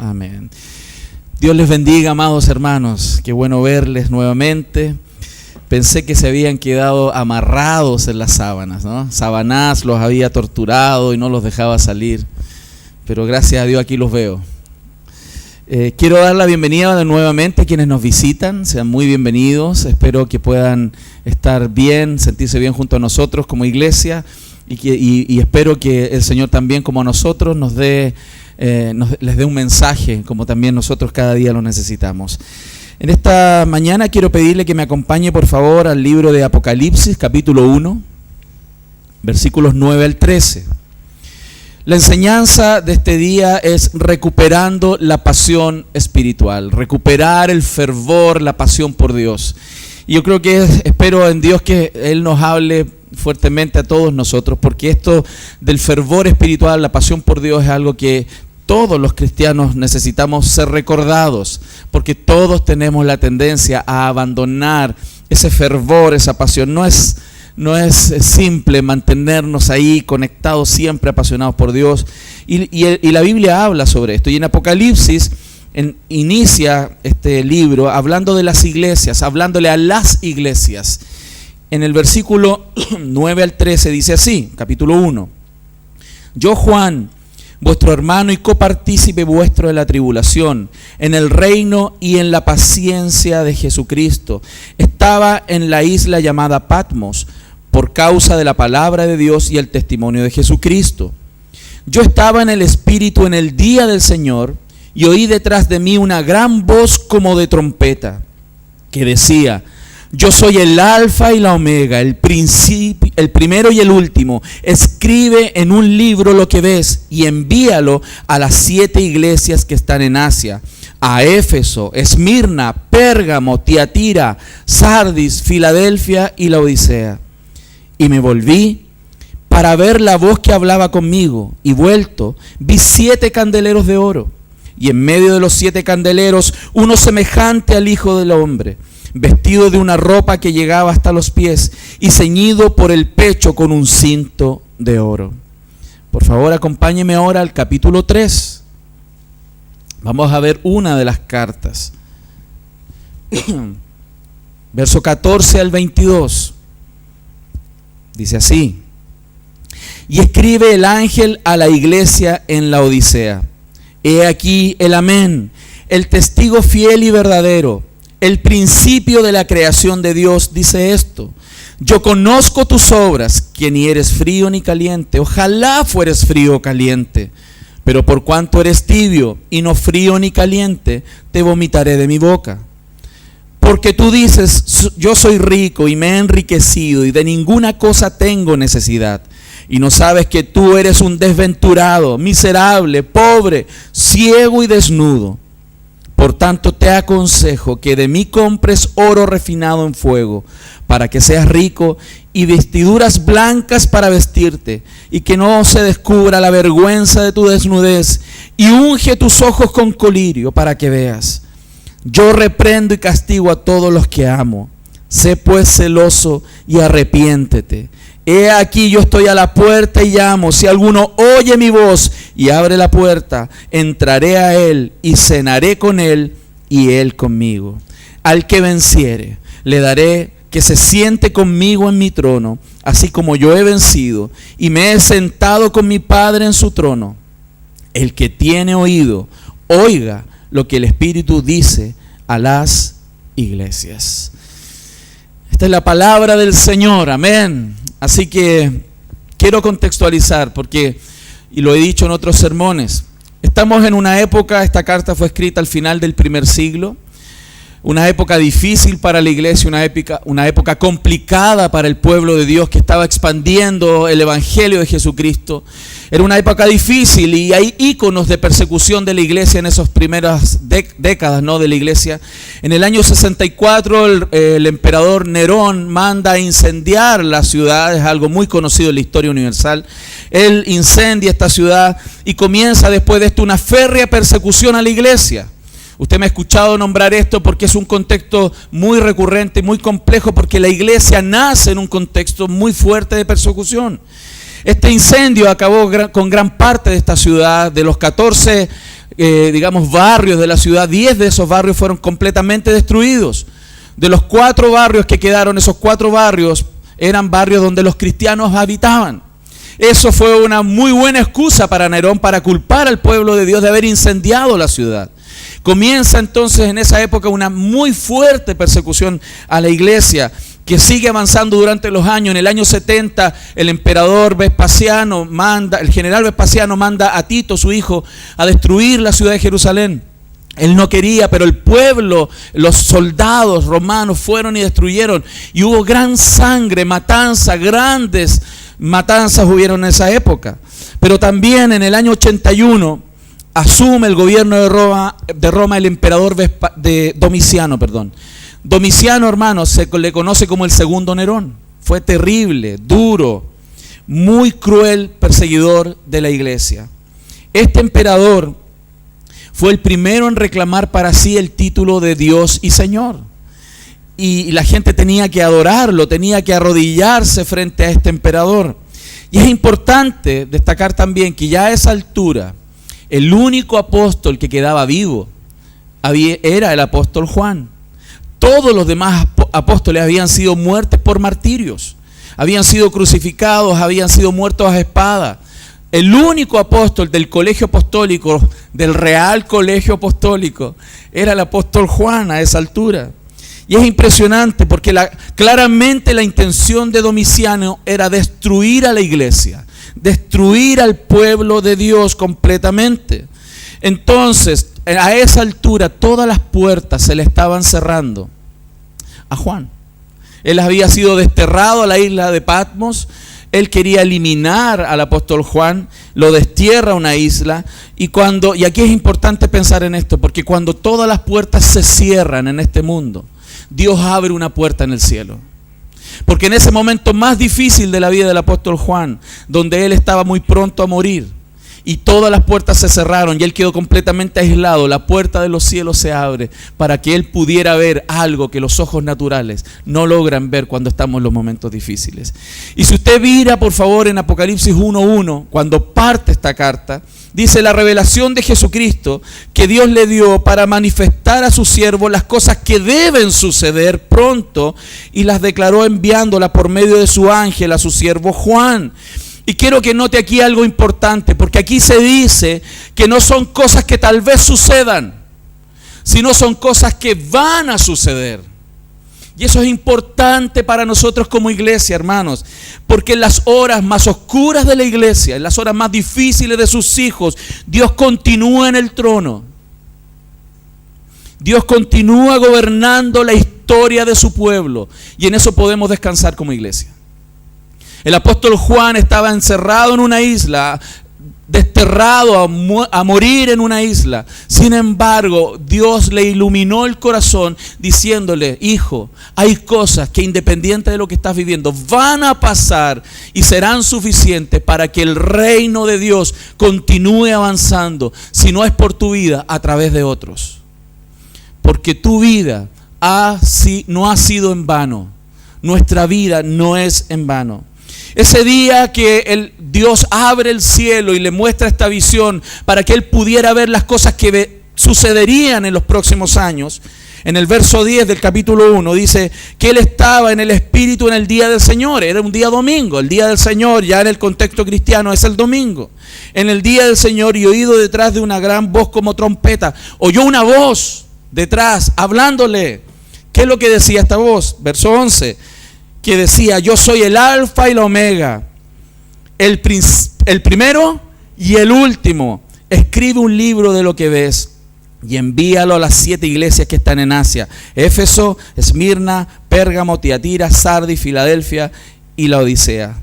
Amén. Dios les bendiga, amados hermanos. Qué bueno verles nuevamente. Pensé que se habían quedado amarrados en las sábanas, ¿no? Sabanás los había torturado y no los dejaba salir. Pero gracias a Dios aquí los veo. Quiero dar la bienvenida nuevamente a quienes nos visitan. Sean muy bienvenidos. Espero que puedan estar bien, sentirse bien junto a nosotros como iglesia. Y espero que el Señor también, como a nosotros, les dé un mensaje, como también nosotros cada día lo necesitamos. En esta mañana quiero pedirle que me acompañe por favor al libro de Apocalipsis, capítulo 1, versículos 9 al 13. La enseñanza de este día es recuperando la pasión espiritual, recuperar el fervor, la pasión por Dios. Y yo creo que espero en Dios que Él nos hable fuertemente a todos nosotros, porque esto del fervor espiritual, la pasión por Dios es algo que todos los cristianos necesitamos ser recordados, porque todos tenemos la tendencia a abandonar ese fervor, esa pasión. No es simple mantenernos ahí conectados, siempre apasionados por Dios. Y la Biblia habla sobre esto. Y en Apocalipsis inicia este libro hablando de las iglesias, hablándole a las iglesias. En el versículo 9 al 13 dice así, capítulo 1. Yo, Juan, vuestro hermano y copartícipe vuestro de la tribulación, en el reino y en la paciencia de Jesucristo, estaba en la isla llamada Patmos, por causa de la palabra de Dios y el testimonio de Jesucristo. Yo estaba en el Espíritu en el día del Señor, y oí detrás de mí una gran voz como de trompeta, que decía: yo soy el alfa y la omega, el primero y el último. Escribe en un libro lo que ves y envíalo a las 7 iglesias que están en Asia: a Éfeso, Esmirna, Pérgamo, Tiatira, Sardis, Filadelfia y Laodicea. Y me volví para ver la voz que hablaba conmigo, y vuelto vi 7 candeleros de oro, y en medio de los 7 candeleros uno semejante al Hijo del Hombre, vestido de una ropa que llegaba hasta los pies y ceñido por el pecho con un cinto de oro. Por favor, acompáñeme ahora al capítulo 3. Vamos a ver una de las cartas. Verso 14 al 22. Dice así: y escribe el ángel a la iglesia en Laodicea: he aquí el amén, el testigo fiel y verdadero, el principio de la creación de Dios, dice esto: yo conozco tus obras, que ni eres frío ni caliente. Ojalá fueres frío o caliente. Pero por cuanto eres tibio y no frío ni caliente, te vomitaré de mi boca. Porque tú dices: yo soy rico y me he enriquecido y de ninguna cosa tengo necesidad. Y no sabes que tú eres un desventurado, miserable, pobre, ciego y desnudo. Por tanto te aconsejo que de mí compres oro refinado en fuego, para que seas rico, y vestiduras blancas para vestirte, y que no se descubra la vergüenza de tu desnudez, y unge tus ojos con colirio para que veas. Yo reprendo y castigo a todos los que amo. Sé pues celoso y arrepiéntete. He aquí yo estoy a la puerta y llamo. Si alguno oye mi voz y abre la puerta, entraré a él y cenaré con él y él conmigo. Al que venciere, le daré que se siente conmigo en mi trono, así como yo he vencido y me he sentado con mi Padre en su trono. El que tiene oído, oiga lo que el Espíritu dice a las iglesias. Esta es la palabra del Señor, amén. Así que quiero contextualizar, porque, y lo he dicho en otros sermones, estamos en una época, esta carta fue escrita al final del primer siglo, una época difícil para la iglesia, una época complicada para el pueblo de Dios que estaba expandiendo el evangelio de Jesucristo. Era una época difícil y hay íconos de persecución de la iglesia en esas primeras décadas, ¿no?, de la iglesia. En el año 64 el emperador Nerón manda a incendiar la ciudad, es algo muy conocido en la historia universal. Él incendia esta ciudad y comienza después de esto una férrea persecución a la iglesia. Usted me ha escuchado nombrar esto porque es un contexto muy recurrente, muy complejo, porque la iglesia nace en un contexto muy fuerte de persecución. Este incendio acabó con gran parte de esta ciudad. De los 14 digamos, barrios de la ciudad. 10 de esos barrios fueron completamente destruidos. De los 4 barrios que quedaron, esos 4 barrios eran barrios donde los cristianos habitaban. Eso fue una muy buena excusa para Nerón para culpar al pueblo de Dios de haber incendiado la ciudad. Comienza entonces en esa época una muy fuerte persecución a la iglesia, que sigue avanzando durante los años. En el año 70 el emperador Vespasiano el general Vespasiano manda a Tito, su hijo, a destruir la ciudad de Jerusalén. Él no quería, pero el pueblo, los soldados romanos fueron y destruyeron. Y hubo gran sangre, matanza, grandes matanzas hubieron en esa época. Pero también en el año 81 asume el gobierno de Roma el emperador Domiciano. Domiciano, hermanos, se le conoce como el segundo Nerón. Fue terrible, duro, muy cruel perseguidor de la iglesia. Este emperador fue el primero en reclamar para sí el título de Dios y Señor. Y la gente tenía que adorarlo, tenía que arrodillarse frente a este emperador. Y es importante destacar también que ya a esa altura, el único apóstol que quedaba vivo era el apóstol Juan. Todos los demás apóstoles habían sido muertos por martirios, habían sido crucificados, habían sido muertos a espada. El único apóstol del colegio apostólico, del Real Colegio Apostólico, era el apóstol Juan a esa altura. Y es impresionante porque claramente la intención de Domiciano era destruir a la iglesia, destruir al pueblo de Dios completamente. Entonces, a esa altura todas las puertas se le estaban cerrando a Juan. Él había sido desterrado a la isla de Patmos. Él quería eliminar al apóstol Juan, lo destierra a una isla. Y aquí es importante pensar en esto, porque cuando todas las puertas se cierran en este mundo, Dios abre una puerta en el cielo. Porque en ese momento más difícil de la vida del apóstol Juan, donde él estaba muy pronto a morir, y todas las puertas se cerraron y él quedó completamente aislado, la puerta de los cielos se abre para que él pudiera ver algo que los ojos naturales no logran ver cuando estamos en los momentos difíciles. Y si usted mira por favor en Apocalipsis 1:1, cuando parte esta carta, dice la revelación de Jesucristo que Dios le dio para manifestar a su siervo las cosas que deben suceder pronto, y las declaró enviándolas por medio de su ángel a su siervo Juan. Y quiero que note aquí algo importante, porque aquí se dice que no son cosas que tal vez sucedan, sino son cosas que van a suceder. Y eso es importante para nosotros como iglesia, hermanos, porque en las horas más oscuras de la iglesia, en las horas más difíciles de sus hijos, Dios continúa en el trono. Dios continúa gobernando la historia de su pueblo, y en eso podemos descansar como iglesia. El apóstol Juan estaba encerrado en una isla, desterrado a morir en una isla. Sin embargo, Dios le iluminó el corazón diciéndole: hijo, hay cosas que independiente de lo que estás viviendo van a pasar y serán suficientes para que el reino de Dios continúe avanzando, si no es por tu vida, a través de otros. Porque tu vida no ha sido en vano. Nuestra vida no es en vano. Ese día que Dios abre el cielo y le muestra esta visión para que él pudiera ver las cosas que sucederían en los próximos años, en el verso 10 del capítulo 1 dice que él estaba en el Espíritu en el día del Señor. Era un día domingo. El día del Señor ya en el contexto cristiano es el domingo. En el día del Señor, y oído detrás de una gran voz como trompeta, oyó una voz detrás hablándole. ¿Qué es lo que decía esta voz? Verso 11, que decía: yo soy el alfa y la omega, el primero y el último. Escribe un libro de lo que ves y envíalo a las 7 iglesias que están en Asia: Éfeso, Esmirna, Pérgamo, Tiatira, Sardis, Filadelfia y la Odisea.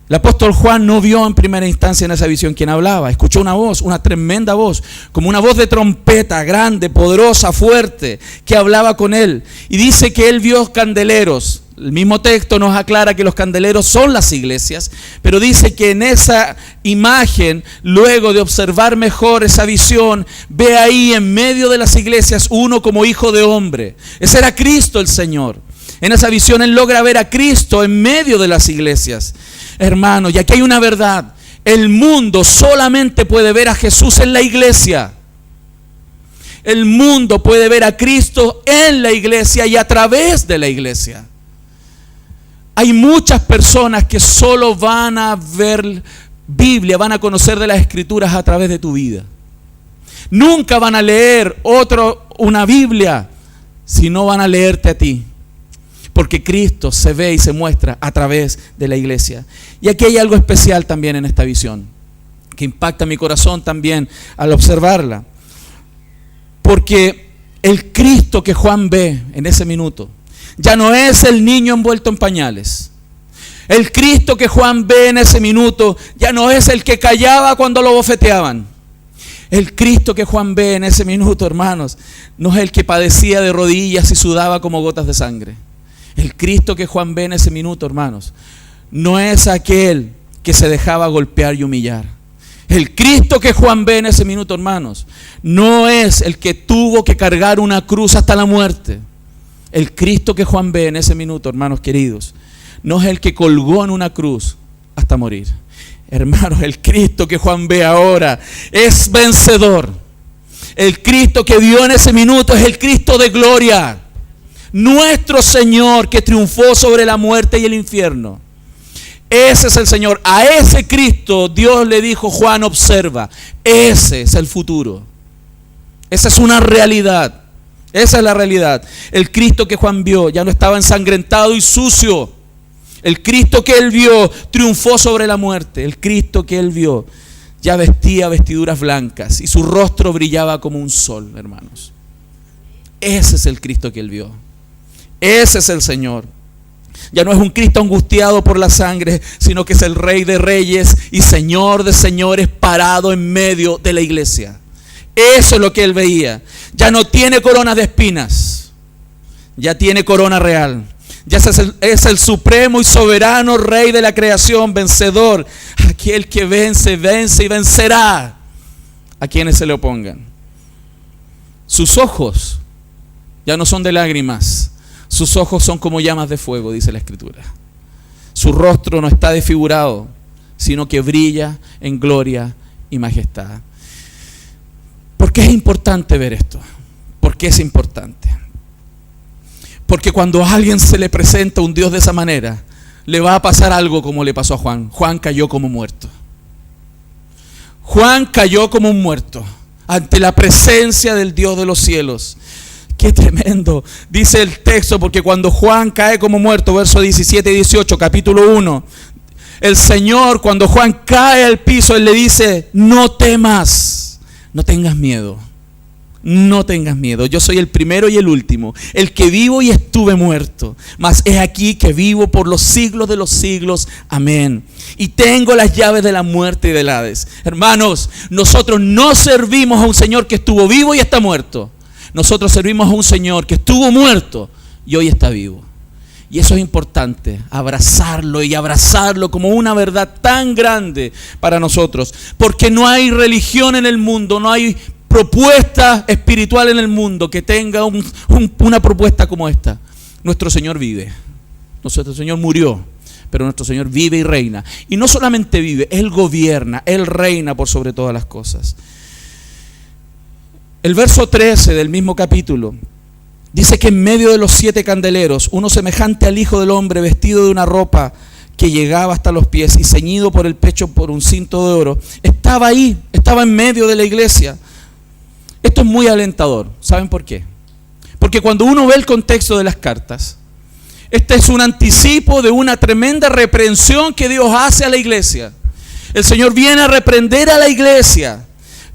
El apóstol Juan no vio en primera instancia en esa visión quién hablaba. Escuchó una voz, una tremenda voz, como una voz de trompeta, grande, poderosa, fuerte, que hablaba con él. Y dice que él vio candeleros. El mismo texto nos aclara que los candeleros son las iglesias, pero dice que en esa imagen, luego de observar mejor esa visión, ve ahí en medio de las iglesias uno como hijo de hombre. Ese era Cristo el Señor. En esa visión él logra ver a Cristo en medio de las iglesias. Hermanos, y aquí hay una verdad: el mundo solamente puede ver a Jesús en la iglesia. el mundo puede ver a Cristo en la iglesia y a través de la iglesia. Hay muchas personas que solo van a ver Biblia, van a conocer de las Escrituras a través de tu vida. Nunca van a leer una Biblia si no van a leerte a ti. Porque Cristo se ve y se muestra a través de la iglesia. Y aquí hay algo especial también en esta visión, que impacta mi corazón también al observarla. Porque el Cristo que Juan ve en ese minuto ya no es el niño envuelto en pañales. El Cristo que Juan ve en ese minuto ya no es el que callaba cuando lo bofeteaban. El Cristo que Juan ve en ese minuto, hermanos, no es el que padecía de rodillas y sudaba como gotas de sangre. El Cristo que Juan ve en ese minuto, hermanos, no es aquel que se dejaba golpear y humillar. El Cristo que Juan ve en ese minuto, hermanos, no es el que tuvo que cargar una cruz hasta la muerte. El Cristo que Juan ve en ese minuto, hermanos queridos, no es el que colgó en una cruz hasta morir. Hermanos, el Cristo que Juan ve ahora es vencedor. El Cristo que vio en ese minuto es el Cristo de gloria. Nuestro Señor que triunfó sobre la muerte y el infierno. Ese es el Señor. A ese Cristo Dios le dijo: Juan, observa, ese es el futuro. Esa es una realidad. Esa es la realidad. El Cristo que Juan vio ya no estaba ensangrentado y sucio. El Cristo que él vio triunfó sobre la muerte. El Cristo que él vio ya vestía vestiduras blancas y su rostro brillaba como un sol, hermanos. Ese es el Cristo que él vio. Ese es el Señor. Ya no es un Cristo angustiado por la sangre, sino que es el Rey de Reyes y Señor de Señores parado en medio de la iglesia. Eso es lo que él veía. Ya no tiene coronas de espinas, ya tiene corona real. Ya es el supremo y soberano Rey de la creación, vencedor, aquel que vence y vencerá a quienes se le opongan. Sus ojos ya no son de lágrimas, sus ojos son como llamas de fuego, dice la Escritura. Su rostro no está desfigurado, sino que brilla en gloria y majestad. ¿Por qué es importante ver esto? ¿Por qué es importante? Porque cuando a alguien se le presenta un Dios de esa manera, le va a pasar algo como le pasó a Juan. Juan cayó como muerto. Juan cayó como un muerto ante la presencia del Dios de los cielos. Qué tremendo, dice el texto, porque cuando Juan cae como muerto, versos 17 y 18, capítulo 1, el Señor, cuando Juan cae al piso, Él le dice: no temas, no tengas miedo. No tengas miedo, yo soy el primero y el último, el que vivo y estuve muerto, mas he aquí que vivo por los siglos de los siglos, amén. Y tengo las llaves de la muerte y del Hades. Hermanos, nosotros no servimos a un Señor que estuvo vivo y está muerto. Nosotros servimos a un Señor que estuvo muerto y hoy está vivo. Y eso es importante, abrazarlo y abrazarlo como una verdad tan grande para nosotros. Porque no hay religión en el mundo, no hay propuesta espiritual en el mundo que tenga una propuesta como esta. Nuestro Señor vive. Nuestro Señor murió, pero nuestro Señor vive y reina. Y no solamente vive, Él gobierna, Él reina por sobre todas las cosas. El verso 13 del mismo capítulo dice que en medio de los 7 candeleros, uno semejante al Hijo del Hombre, vestido de una ropa que llegaba hasta los pies y ceñido por el pecho por un cinto de oro, estaba ahí, estaba en medio de la iglesia. Esto es muy alentador. ¿Saben por qué? Porque cuando uno ve el contexto de las cartas, este es un anticipo de una tremenda reprensión que Dios hace a la iglesia. El Señor viene a reprender a la iglesia.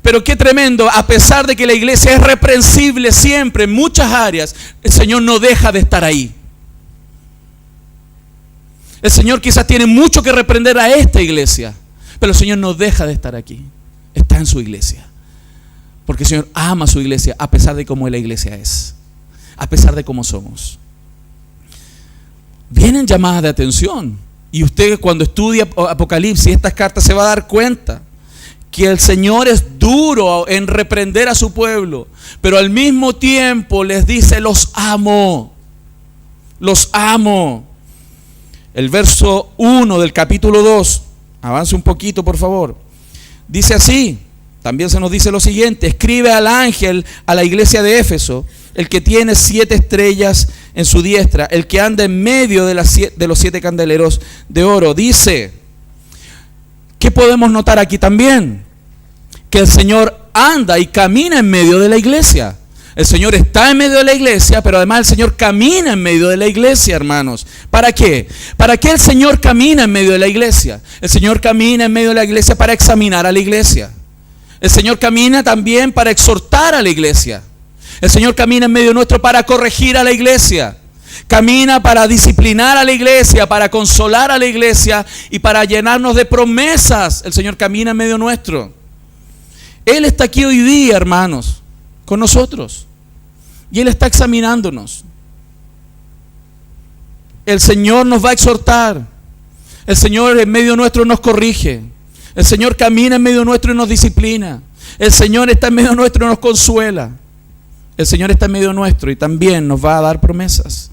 Pero qué tremendo, a pesar de que la iglesia es reprensible siempre en muchas áreas, el Señor no deja de estar ahí. El Señor quizás tiene mucho que reprender a esta iglesia, pero el Señor no deja de estar aquí. Está en su iglesia. Porque el Señor ama a su iglesia a pesar de cómo la iglesia es, a pesar de cómo somos. Vienen llamadas de atención. Y usted, cuando estudia Apocalipsis, estas cartas, se va a dar cuenta que el Señor es duro en reprender a su pueblo, pero al mismo tiempo les dice: los amo, los amo. El verso 1 del capítulo 2, avance un poquito por favor, dice así: también se nos dice lo siguiente: escribe al ángel a la iglesia de Éfeso, el que tiene 7 estrellas en su diestra, el que anda en medio de los 7 candeleros de oro. Dice, ¿qué podemos notar aquí también? Que el Señor anda y camina en medio de la iglesia. El Señor está en medio de la iglesia, pero además el Señor camina en medio de la iglesia, hermanos. ¿Para qué? ¿Para qué el Señor camina en medio de la iglesia? El Señor camina en medio de la iglesia para examinar a la iglesia. El Señor camina también para exhortar a la iglesia. El Señor camina en medio nuestro para corregir a la iglesia. Camina para disciplinar a la iglesia, para consolar a la iglesia y para llenarnos de promesas. El Señor camina en medio nuestro. Él está aquí hoy día, hermanos, con nosotros. Y Él está examinándonos. El Señor nos va a exhortar. El Señor en medio nuestro nos corrige. El Señor camina en medio nuestro y nos disciplina. El Señor está en medio nuestro y nos consuela. El Señor está en medio nuestro y también nos va a dar promesas.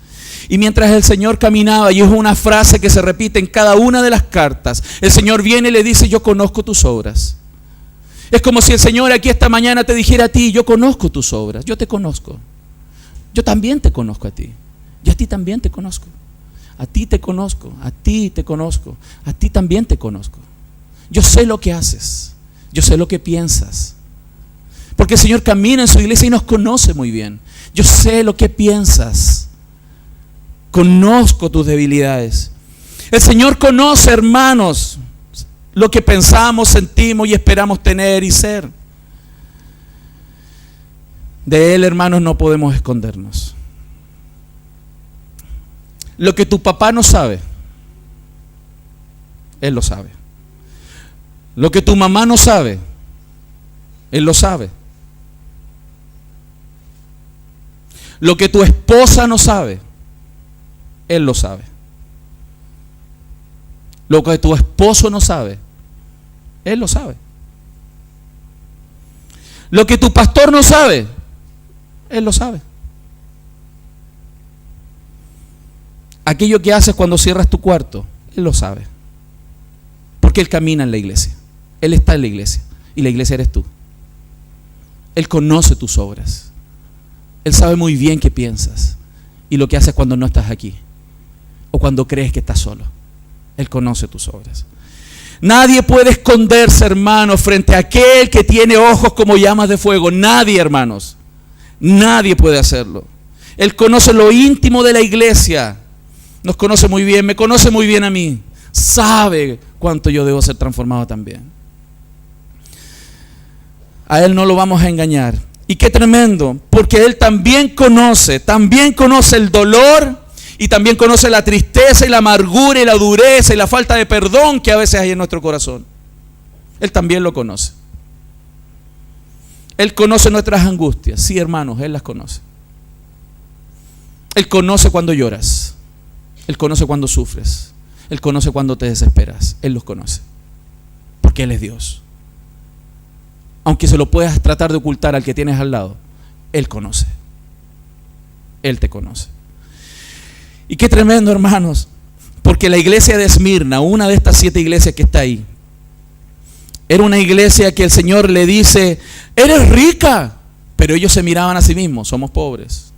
Y mientras el Señor caminaba, y es una frase que se repite en cada una de las cartas, el Señor viene y le dice: yo conozco tus obras. Es como si el Señor aquí esta mañana te dijera a ti: yo conozco tus obras, yo te conozco. Yo también te conozco a ti. Y a ti también te conozco. A ti te conozco, a ti te conozco, a ti también te conozco. Yo sé lo que haces, yo sé lo que piensas. Porque el Señor camina en su iglesia y nos conoce muy bien. Yo sé lo que piensas. Conozco tus debilidades. El Señor conoce, hermanos, lo que pensamos, sentimos y esperamos tener y ser. De Él, hermanos, no podemos escondernos. Lo que tu papá no sabe, Él lo sabe. Lo que tu mamá no sabe, Él lo sabe. Lo que tu esposa no sabe, Él lo sabe. Lo que tu esposo no sabe, Él lo sabe. Lo que tu pastor no sabe, Él lo sabe. Aquello que haces cuando cierras tu cuarto, Él lo sabe. Porque Él camina en la iglesia. Él está en la iglesia. Y la iglesia eres tú. Él conoce tus obras. Él sabe muy bien qué piensas y lo que haces cuando no estás aquí o cuando crees que estás solo. Él conoce tus obras. Nadie puede esconderse, hermanos, frente a aquel que tiene ojos como llamas de fuego. Nadie, hermanos. Nadie puede hacerlo. Él conoce lo íntimo de la iglesia. Nos conoce muy bien, me conoce muy bien a mí. Sabe cuánto yo debo ser transformado también. A Él no lo vamos a engañar. Y qué tremendo, porque Él también conoce el dolor y también conoce la tristeza y la amargura y la dureza y la falta de perdón que a veces hay en nuestro corazón. Él también lo conoce. Él conoce nuestras angustias. Sí, hermanos, Él las conoce. Él conoce cuando lloras. Él conoce cuando sufres. Él conoce cuando te desesperas. Él los conoce. Porque Él es Dios. Aunque se lo puedas tratar de ocultar al que tienes al lado, Él conoce. Él te conoce. Y qué tremendo, hermanos, porque la iglesia de Esmirna, una de estas 7 iglesias que está ahí, era una iglesia que el Señor le dice: eres rica. Pero ellos se miraban a sí mismos: somos pobres.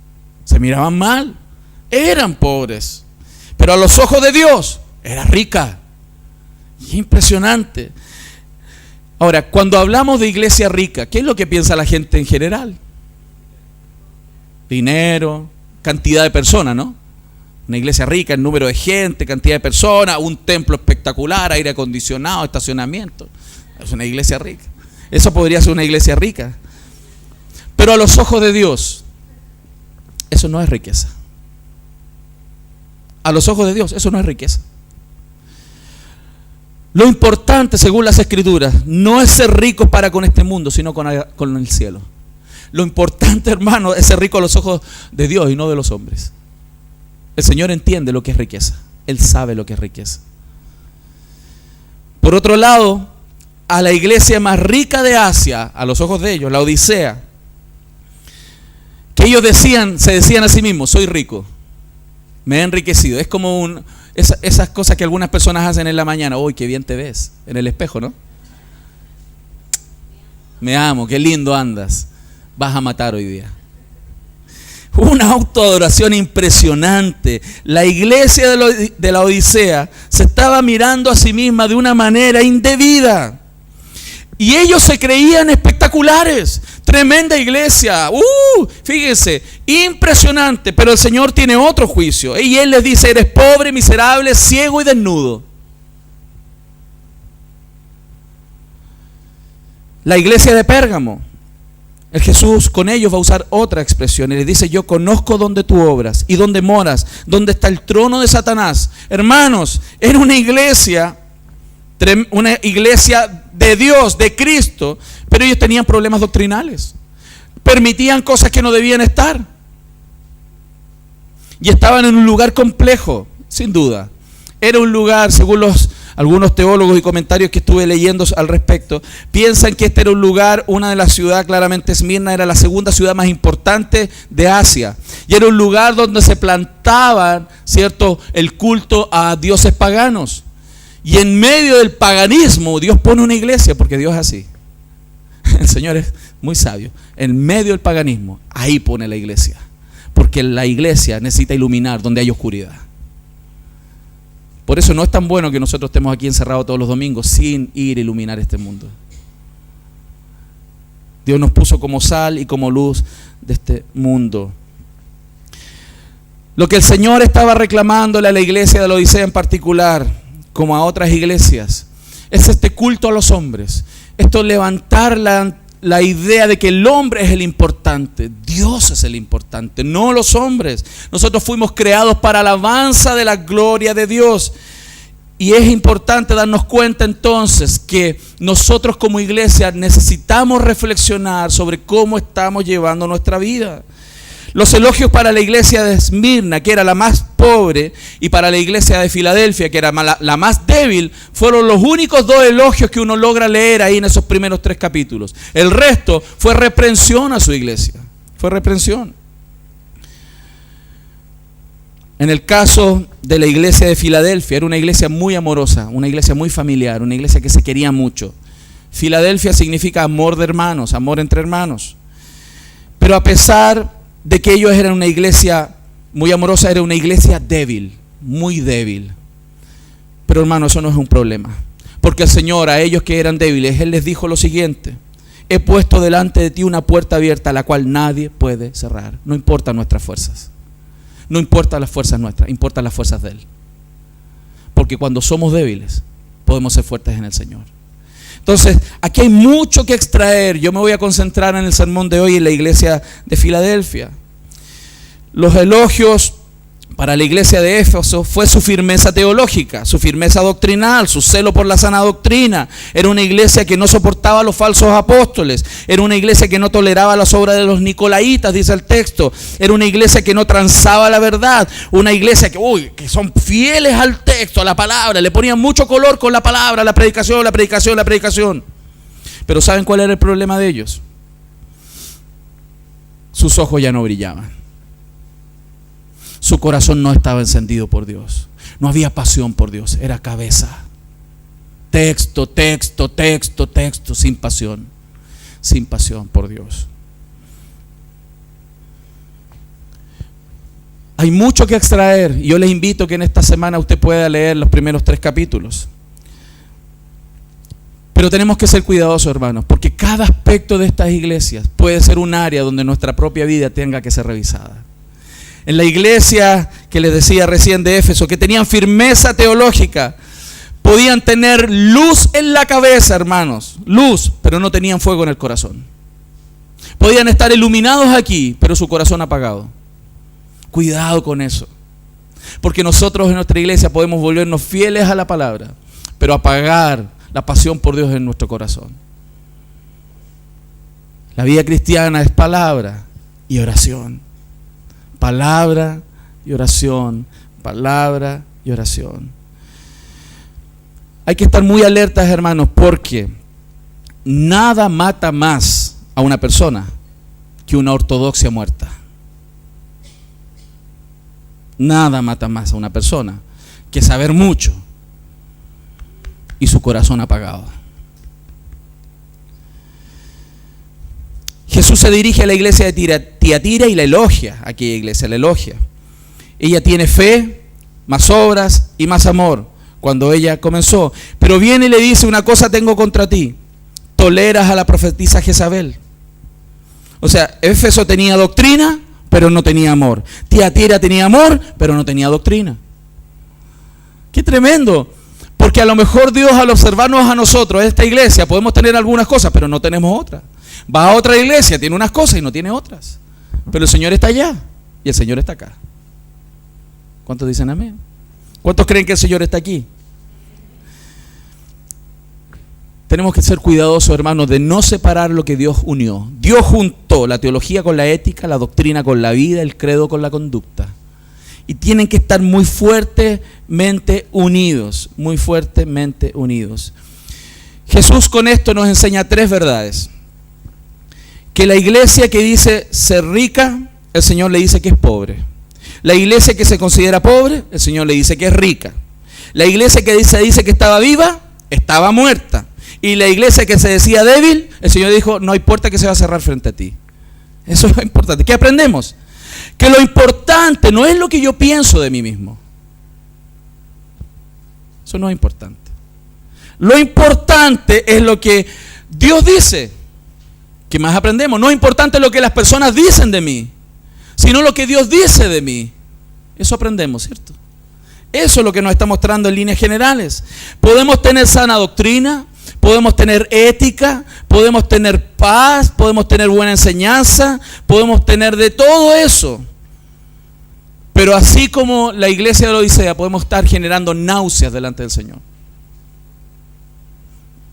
Se miraban mal, eran pobres. Pero a los ojos de Dios, era rica. Y impresionante. Ahora, cuando hablamos de iglesia rica, ¿qué es lo que piensa la gente en general? Dinero, cantidad de personas, ¿no? Una iglesia rica, el número de gente, cantidad de personas, un templo espectacular, aire acondicionado, estacionamiento. Es una iglesia rica. Eso podría ser una iglesia rica. Pero a los ojos de Dios, eso no es riqueza. A los ojos de Dios, eso no es riqueza. Lo importante, según las Escrituras, no es ser rico para con este mundo, sino con el cielo. Lo importante, hermano, es ser rico a los ojos de Dios y no de los hombres. El Señor entiende lo que es riqueza. Él sabe lo que es riqueza. Por otro lado, a la iglesia más rica de Asia, a los ojos de ellos, la Odisea, que ellos se decían a sí mismos: soy rico, me he enriquecido. Es como esas cosas que algunas personas hacen en la mañana. Uy, qué bien te ves en el espejo, ¿no? me amo, qué lindo andas, vas a matar hoy día. Una autoadoración impresionante. La iglesia de la Odisea se estaba mirando a sí misma de una manera indebida. Y ellos se creían espectaculares. Tremenda iglesia. Fíjense, impresionante. Pero el Señor tiene otro juicio. Y Él les dice, eres pobre, miserable, ciego y desnudo. La iglesia de Pérgamo. El Jesús con ellos va a usar otra expresión y les dice, yo conozco dónde tú obras y dónde moras, dónde está el trono de Satanás. Hermanos, era una iglesia de Dios, de Cristo, pero ellos tenían problemas doctrinales. Permitían cosas que no debían estar. Y estaban en un lugar complejo, sin duda. Era un lugar, según algunos teólogos y comentarios que estuve leyendo al respecto, piensan que este era un lugar, una de las ciudades, claramente Esmirna era la segunda ciudad más importante de Asia. Y era un lugar donde se plantaban, ¿cierto?, el culto a dioses paganos. Y en medio del paganismo, Dios pone una iglesia, porque Dios es así. El Señor es muy sabio. En medio del paganismo, ahí pone la iglesia. Porque la iglesia necesita iluminar donde hay oscuridad. Por eso no es tan bueno que nosotros estemos aquí encerrados todos los domingos sin ir a iluminar este mundo. Dios nos puso como sal y como luz de este mundo. Lo que el Señor estaba reclamándole a la iglesia de la Odisea en particular, como a otras iglesias, es este culto a los hombres. Esto levantar la idea de que el hombre es el importante, Dios es el importante, no los hombres. Nosotros fuimos creados para alabanza de la gloria de Dios. Y es importante darnos cuenta entonces que nosotros como iglesia necesitamos reflexionar sobre cómo estamos llevando nuestra vida. Los elogios para la iglesia de Esmirna, que era la más pobre, y para la iglesia de Filadelfia, que era la más débil, fueron los únicos dos elogios que uno logra leer ahí en esos primeros 3 capítulos. El resto fue reprensión a su iglesia. Fue reprensión. En el caso de la iglesia de Filadelfia, era una iglesia muy amorosa, una iglesia muy familiar, una iglesia que se quería mucho. Filadelfia significa amor de hermanos, amor entre hermanos. Pero a pesar de que ellos eran una iglesia muy amorosa, era una iglesia débil, muy débil. Pero hermano, eso no es un problema, porque el Señor a ellos que eran débiles, Él les dijo lo siguiente: he puesto delante de ti una puerta abierta, la cual nadie puede cerrar. No importan nuestras fuerzas, no importan las fuerzas nuestras, importan las fuerzas de Él. Porque cuando somos débiles, podemos ser fuertes en el Señor. Entonces, aquí hay mucho que extraer. Yo me voy a concentrar en el sermón de hoy en la iglesia de Filadelfia. Los elogios para la iglesia de Éfeso fue su firmeza teológica, su firmeza doctrinal, su celo por la sana doctrina. Era una iglesia que no soportaba a los falsos apóstoles. Era una iglesia que no toleraba las obras de los nicolaitas, dice el texto. Era una iglesia que no transaba la verdad. Una iglesia que son fieles al texto, a la palabra. Le ponían mucho color con la palabra, la predicación, la predicación, la predicación. Pero ¿saben cuál era el problema de ellos? Sus ojos ya no brillaban. Su corazón no estaba encendido por Dios. No había pasión por Dios. Era cabeza. Texto, texto, texto, texto. Sin pasión. Sin pasión por Dios. Hay mucho que extraer. Y yo les invito que en esta semana usted pueda leer los primeros 3 capítulos. Pero tenemos que ser cuidadosos, hermanos. Porque cada aspecto de estas iglesias puede ser un área donde nuestra propia vida tenga que ser revisada. En la iglesia que les decía recién de Éfeso, que tenían firmeza teológica, podían tener luz en la cabeza, hermanos, luz, pero no tenían fuego en el corazón. Podían estar iluminados aquí, pero su corazón apagado. Cuidado con eso, porque nosotros en nuestra iglesia podemos volvernos fieles a la palabra, pero apagar la pasión por Dios en nuestro corazón. La vida cristiana es palabra y oración. Palabra y oración, palabra y oración. Hay que estar muy alertas, hermanos, porque nada mata más a una persona que una ortodoxia muerta. Nada mata más a una persona que saber mucho y su corazón apagado. Jesús se dirige a la iglesia de Tiatira y la elogia, aquella iglesia la elogia. Ella tiene fe, más obras y más amor cuando ella comenzó. Pero viene y le dice: una cosa tengo contra ti, toleras a la profetisa Jezabel. O sea, Éfeso tenía doctrina, pero no tenía amor. Tiatira tenía amor, pero no tenía doctrina. ¡Qué tremendo! Porque a lo mejor Dios, al observarnos a nosotros, esta iglesia, podemos tener algunas cosas, pero no tenemos otras. Va a otra iglesia, tiene unas cosas y no tiene otras. Pero el Señor está allá y el Señor está acá. ¿Cuántos dicen amén? ¿Cuántos creen que el Señor está aquí? Tenemos que ser cuidadosos, hermanos, de no separar lo que Dios unió. Dios juntó la teología con la ética, la doctrina con la vida, el credo con la conducta. Y tienen que estar muy fuertemente unidos, muy fuertemente unidos. Jesús con esto nos enseña 3 verdades. Que la iglesia que dice ser rica, el Señor le dice que es pobre. La iglesia que se considera pobre, el Señor le dice que es rica. La iglesia que dice que estaba viva, estaba muerta. Y la iglesia que se decía débil, el Señor dijo: no hay puerta que se va a cerrar frente a ti. Eso es lo importante. ¿Qué aprendemos? Que lo importante no es lo que yo pienso de mí mismo. Eso no es importante. Lo importante es lo que Dios dice. ¿Qué más aprendemos? No es importante lo que las personas dicen de mí, sino lo que Dios dice de mí. Eso aprendemos, ¿cierto? Eso es lo que nos está mostrando en líneas generales. Podemos tener sana doctrina, podemos tener ética, podemos tener paz, podemos tener buena enseñanza, podemos tener de todo eso. Pero así como la iglesia de la Odisea, podemos estar generando náuseas delante del Señor.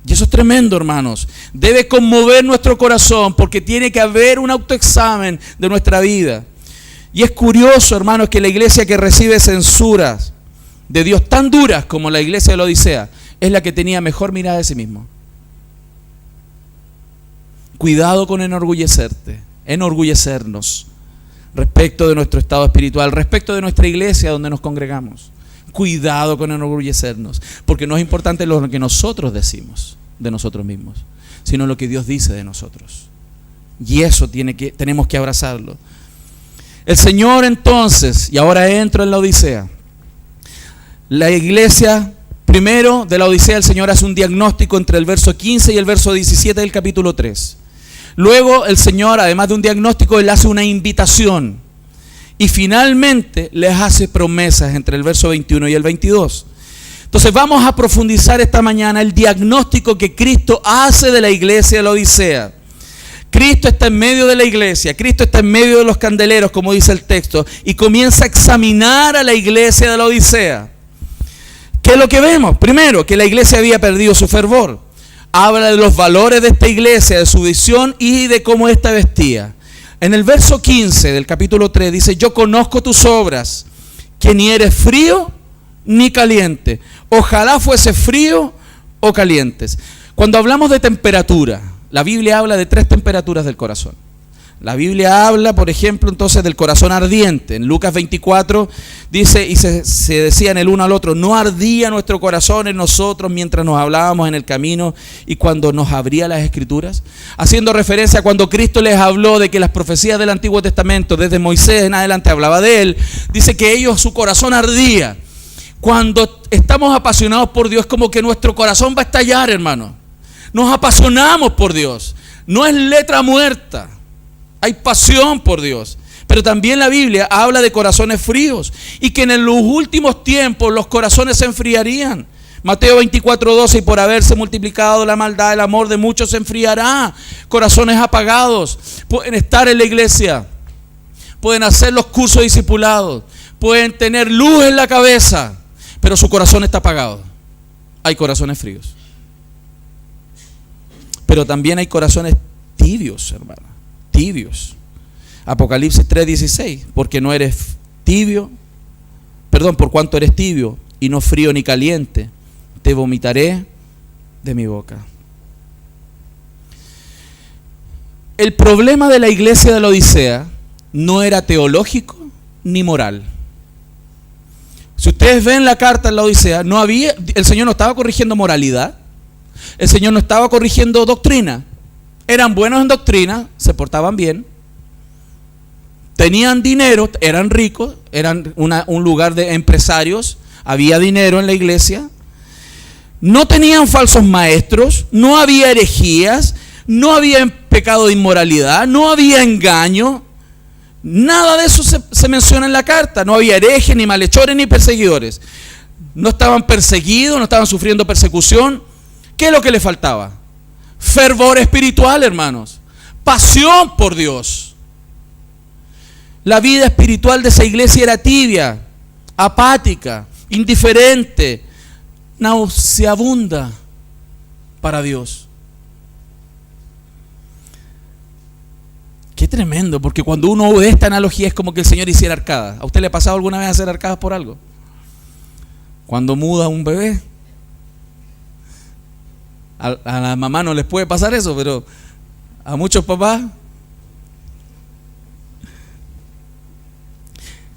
Y eso es tremendo, hermanos. Debe conmover nuestro corazón, porque tiene que haber un autoexamen de nuestra vida. Y es curioso, hermanos, que la iglesia que recibe censuras de Dios tan duras como la iglesia de la Odisea es la que tenía mejor mirada de sí mismo. Cuidado con enorgullecernos respecto de nuestro estado espiritual, respecto de nuestra iglesia donde nos congregamos. Cuidado con enorgullecernos, porque no es importante lo que nosotros decimos de nosotros mismos, sino lo que Dios dice de nosotros. Y eso tenemos que abrazarlo. El Señor entonces, y ahora entro en la Odisea, la iglesia primero de la Odisea, el Señor hace un diagnóstico entre el verso 15 y el verso 17 del capítulo 3. Luego el Señor, además de un diagnóstico, Él hace una invitación. Y finalmente les hace promesas entre el verso 21 y el 22. Entonces vamos a profundizar esta mañana el diagnóstico que Cristo hace de la iglesia de la Odisea. Cristo está en medio de la iglesia, Cristo está en medio de los candeleros, como dice el texto, y comienza a examinar a la iglesia de la Odisea. ¿Qué es lo que vemos? Primero, que la iglesia había perdido su fervor. Habla de los valores de esta iglesia, de su visión y de cómo ésta vestía. En el verso 15 del capítulo 3 dice: yo conozco tus obras, que ni eres frío ni caliente. Ojalá fuese frío o calientes. Cuando hablamos de temperatura, la Biblia habla de 3 temperaturas del corazón. La Biblia habla, por ejemplo, entonces del corazón ardiente. En Lucas 24 dice, y se decían el uno al otro: no ardía nuestro corazón en nosotros mientras nos hablábamos en el camino y cuando nos abría las Escrituras. Haciendo referencia a cuando Cristo les habló de que las profecías del Antiguo Testamento, desde Moisés en adelante, hablaba de Él. Dice que ellos, su corazón ardía. Cuando estamos apasionados por Dios, como que nuestro corazón va a estallar, hermano. Nos apasionamos por Dios. No es letra muerta. Hay pasión por Dios. Pero también la Biblia habla de corazones fríos y que en los últimos tiempos los corazones se enfriarían. Mateo 24:12: y por haberse multiplicado la maldad, el amor de muchos se enfriará. Corazones apagados. Pueden estar en la iglesia, pueden hacer los cursos discipulados, pueden tener luz en la cabeza, pero su corazón está apagado. Hay corazones fríos. Pero también hay corazones tibios, hermano. Tibios. Apocalipsis 3:16: porque no eres tibio, por cuanto eres tibio y no frío ni caliente, te vomitaré de mi boca. El problema de la iglesia de la Odisea no era teológico ni moral. Si ustedes ven la carta en la Odisea, el Señor no estaba corrigiendo moralidad, el Señor no estaba corrigiendo doctrina, eran buenos en doctrina, se portaban bien, tenían dinero, eran ricos, eran un lugar de empresarios, había dinero en la iglesia, no tenían falsos maestros, no había herejías, no había pecado de inmoralidad, no había engaño, nada de eso se menciona en la carta, no había herejes, ni malhechores, ni perseguidores, no estaban perseguidos, no estaban sufriendo persecución. ¿Qué es lo que le faltaba? Fervor espiritual, hermanos, pasión por Dios. La vida espiritual de esa iglesia era tibia, apática, indiferente, nauseabunda para Dios. Qué tremendo, porque cuando uno ve esta analogía es como que el Señor hiciera arcadas. ¿A usted le ha pasado alguna vez hacer arcadas por algo? Cuando muda un bebé, a la mamá no les puede pasar eso, pero a muchos papás.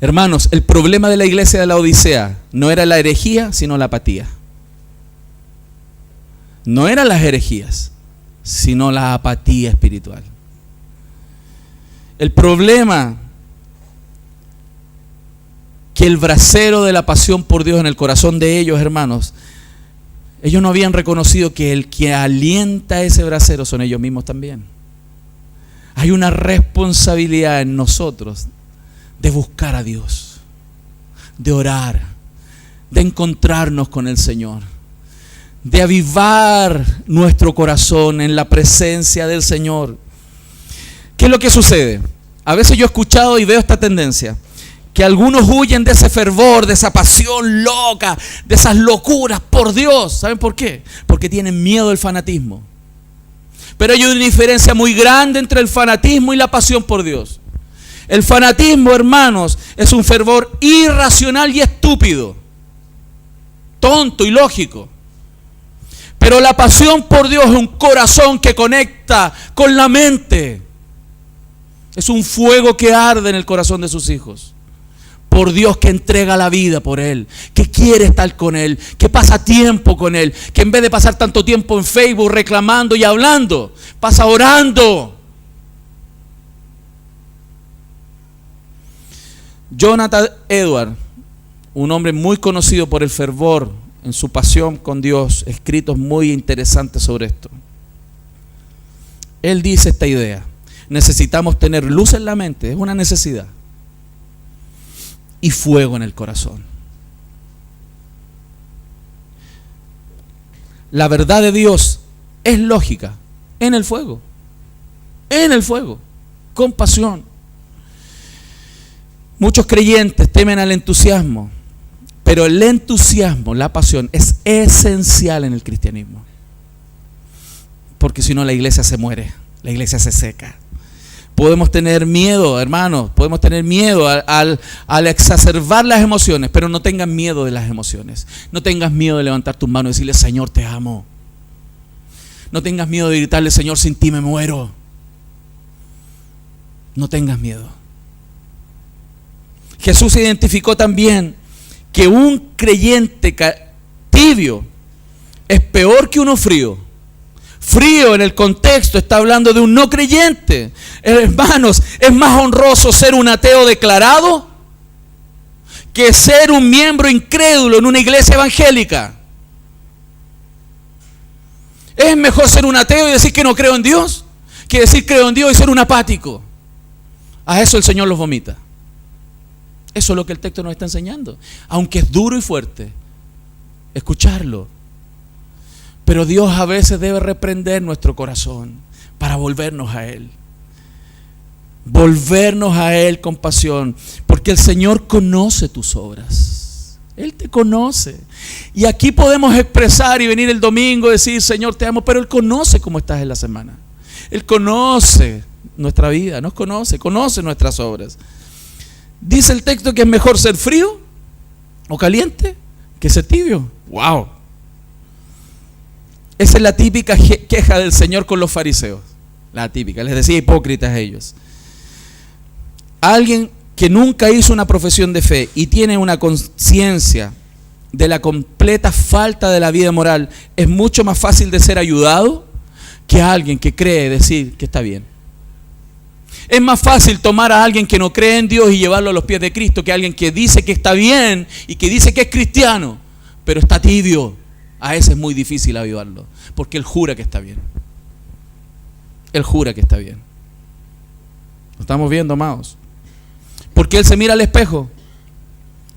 Hermanos, el problema de la iglesia de la Odisea no era la herejía, sino la apatía. No eran las herejías, sino la apatía espiritual. El problema que el brasero de la pasión por Dios en el corazón de ellos, hermanos, ellos no habían reconocido que el que alienta ese brasero son ellos mismos también. Hay una responsabilidad en nosotros de buscar a Dios, de orar, de encontrarnos con el Señor, de avivar nuestro corazón en la presencia del Señor. ¿Qué es lo que sucede? A veces yo he escuchado y veo esta tendencia, que algunos huyen de ese fervor, de esa pasión loca, de esas locuras por Dios. ¿Saben por qué? Porque tienen miedo del fanatismo. Pero hay una diferencia muy grande entre el fanatismo y la pasión por Dios. El fanatismo, hermanos, es un fervor irracional y estúpido, tonto y lógico. Pero la pasión por Dios es un corazón que conecta con la mente. Es un fuego que arde en el corazón de sus hijos. Por Dios, que entrega la vida por Él, que quiere estar con Él, que pasa tiempo con Él, que en vez de pasar tanto tiempo en Facebook reclamando y hablando, pasa orando. Jonathan Edwards, un hombre muy conocido por el fervor en su pasión con Dios, escritos muy interesantes sobre esto. Él dice esta idea: necesitamos tener luz en la mente, es una necesidad, y fuego en el corazón. La verdad de Dios es lógica en el fuego, con pasión. Muchos creyentes temen al entusiasmo, pero el entusiasmo, la pasión, es esencial en el cristianismo. Porque si no, la iglesia se muere, la iglesia se seca. Podemos tener miedo, hermanos, podemos tener miedo al exacerbar las emociones, pero no tengan miedo de las emociones. No tengas miedo de levantar tus manos y decirle: Señor, te amo. No tengas miedo de gritarle: Señor, sin ti me muero. No tengas miedo. Jesús identificó también que un creyente tibio es peor que uno frío. Frío en el contexto está hablando de un no creyente. Hermanos, es más honroso ser un ateo declarado que ser un miembro incrédulo en una iglesia evangélica. Es mejor ser un ateo y decir que no creo en Dios, que decir creo en Dios y ser un apático. A eso el Señor los vomita. Eso es lo que el texto nos está enseñando. Aunque es duro y fuerte escucharlo, pero Dios a veces debe reprender nuestro corazón para volvernos a Él. Volvernos a Él con pasión, porque el Señor conoce tus obras. Él te conoce. Y aquí podemos expresar y venir el domingo y decir: Señor, te amo, pero Él conoce cómo estás en la semana. Él conoce nuestra vida, nos conoce nuestras obras. Dice el texto que es mejor ser frío o caliente que ser tibio. ¡Wow! Esa es la típica queja del Señor con los fariseos. La típica, les decía hipócritas a ellos. Alguien que nunca hizo una profesión de fe y tiene una conciencia de la completa falta de la vida moral, es mucho más fácil de ser ayudado que a alguien que cree decir que está bien. Es más fácil tomar a alguien que no cree en Dios y llevarlo a los pies de Cristo que a alguien que dice que está bien y que dice que es cristiano, pero está tibio. A ese es muy difícil avivarlo, porque él jura que está bien. Él jura que está bien. ¿Lo estamos viendo, amados? Porque él se mira al espejo,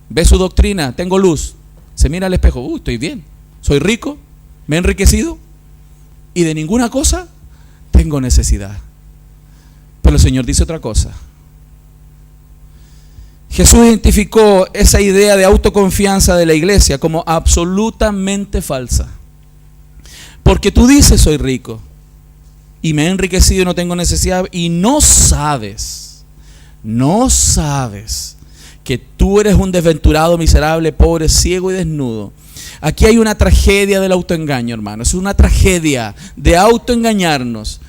ve su doctrina, tengo luz, se mira al espejo, estoy bien, soy rico, me he enriquecido y de ninguna cosa tengo necesidad. Pero el Señor dice otra cosa. Jesús identificó esa idea de autoconfianza de la iglesia como absolutamente falsa. Porque tú dices soy rico y me he enriquecido y no tengo necesidad, y no sabes que tú eres un desventurado, miserable, pobre, ciego y desnudo. Aquí hay una tragedia del autoengaño, hermano. Es una tragedia de autoengañarnos.